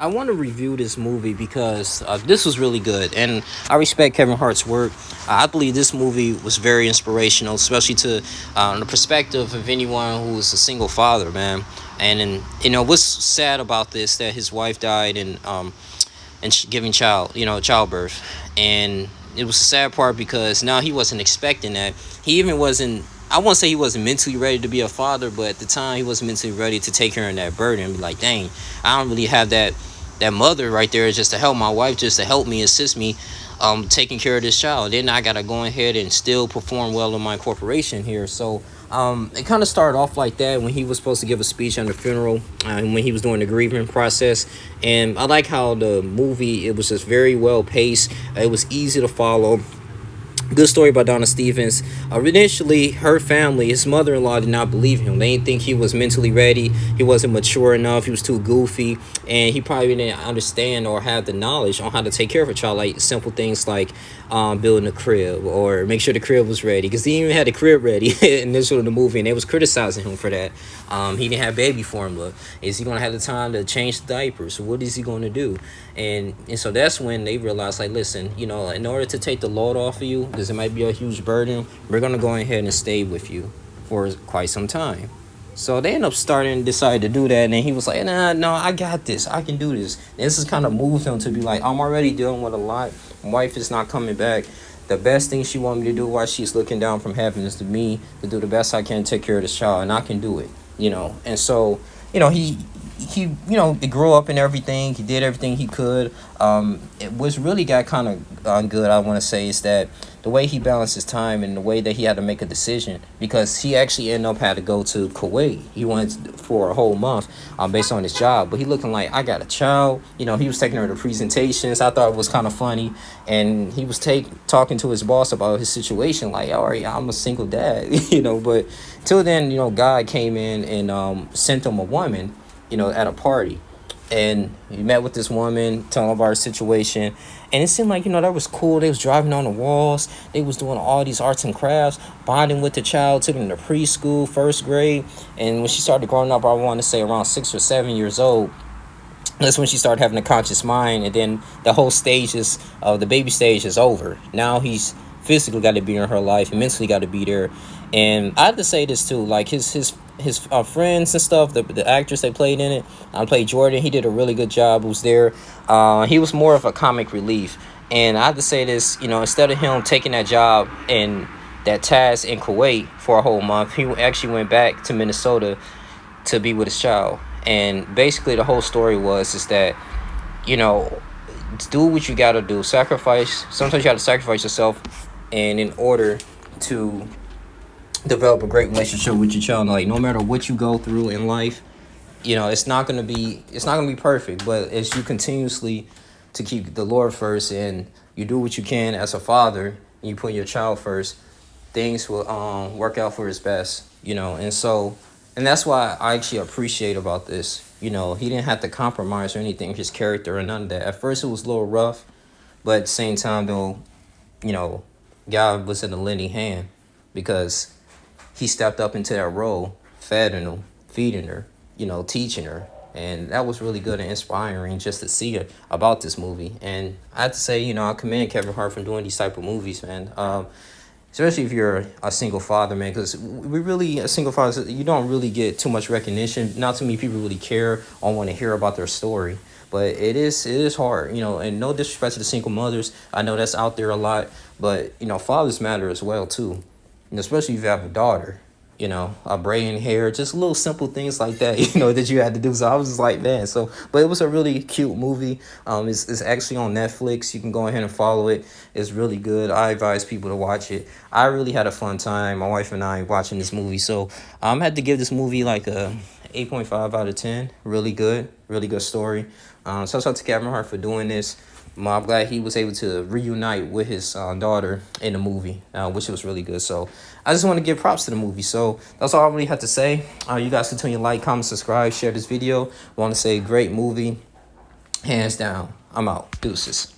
I want to review this movie because this was really good, and I respect Kevin Hart's work. I believe this movie was very inspirational, especially to the perspective of anyone who is a single father, man. And what's sad about this that his wife died and giving childbirth, and it was a sad part because now he wasn't expecting that. He even wasn't. I won't say he wasn't mentally ready to be a father, but at the time he wasn't mentally ready to take care of that burden and be like, dang, I don't really have that mother right there just to help my wife, just to help me, assist me, taking care of this child. Then I gotta go ahead and still perform well in my corporation here. So it kind of started off like that when he was supposed to give a speech on the funeral, and when he was doing the grieving process. And I like how the movie, it was just very well paced. It was easy to follow. Good story by Donna Stevens. Initially, her family, his mother-in-law, did not believe him. They didn't think he was mentally ready. He wasn't mature enough. He was too goofy, and he probably didn't understand or have the knowledge on how to take care of a child, like simple things like building a crib or make sure the crib was ready. Because he even had the crib ready initially in the movie, and they was criticizing him for that. He didn't have baby formula. Is he gonna have the time to change the diapers? What is he gonna do? And so that's when they realized, like, listen, in order to take the load off of you, because it might be a huge burden, we're going to go ahead and stay with you for quite some time. So they end up decide to do that, and then he was like, nah, no, I got this, I can do this. And this has kind of moved him to be like, I'm already dealing with a lot. My wife is not coming back. The best thing she wanted me to do while she's looking down from heaven is to me to do the best I can to take care of this child, and I can do it. And so he grew up and everything. He did everything he could. It was really got kind of good, I want to say, is that the way he balanced his time and the way that he had to make a decision, because he actually ended up had to go to Kuwait. He went for a whole month based on his job, but he looking like, I got a child. He was taking her to presentations. I thought it was kind of funny, and he was talking to his boss about his situation, like, all right, I'm a single dad. But till then, God came in and sent him a woman, at a party. And he met with this woman, telling about her situation. And it seemed like, that was cool. They was driving on the walls. They was doing all these arts and crafts, bonding with the child, took him to preschool, first grade. And when she started growing up, I want to say around 6 or 7 years old, that's when she started having a conscious mind. And then the whole the baby stage is over. Now he's physically got to be in her life and mentally got to be there. And I have to say this too, like his friends and stuff, the actors they played in it, played Jordan. He did a really good job. Was there. He was more of a comic relief. And I have to say this, instead of him taking that job and that task in Kuwait for a whole month, he actually went back to Minnesota to be with his child. And basically the whole story is that, do what you got to do. Sacrifice. Sometimes you got to sacrifice yourself, and in order to develop a great relationship with your child. Like, no matter what you go through in life, it's not gonna be perfect. But as you continuously to keep the Lord first, and you do what you can as a father, and you put your child first, things will work out for his best. And that's why I actually appreciate about this. He didn't have to compromise or anything, his character or none of that. At first it was a little rough, but at the same time though, God was in a lending hand, because he stepped up into that role, feeding her, teaching her. And that was really good and inspiring just to see it about this movie. And I have to say, I commend Kevin Hart for doing these type of movies, man. Especially if you're a single father, man, because a single father, you don't really get too much recognition. Not too many people really care or want to hear about their story. But it is hard, and no disrespect to the single mothers. I know that's out there a lot, but, fathers matter as well, too. Especially if you have a daughter, a braiding hair, just little simple things like that, that you had to do. So I was just like, man. But it was a really cute movie. It's actually on Netflix. You can go ahead and follow it. It's really good. I advise people to watch it. I really had a fun time, my wife and I, watching this movie. So I had to give this movie like a 8.5 out of 10. Really good story. So shout out to Kevin Hart for doing this. I'm glad he was able to reunite with his daughter in the movie, which was really good. So I just want to give props to the movie. So that's all I really have to say. You guys continue to like, comment, subscribe, share this video. Want to say great movie, hands down. I'm out. Deuces.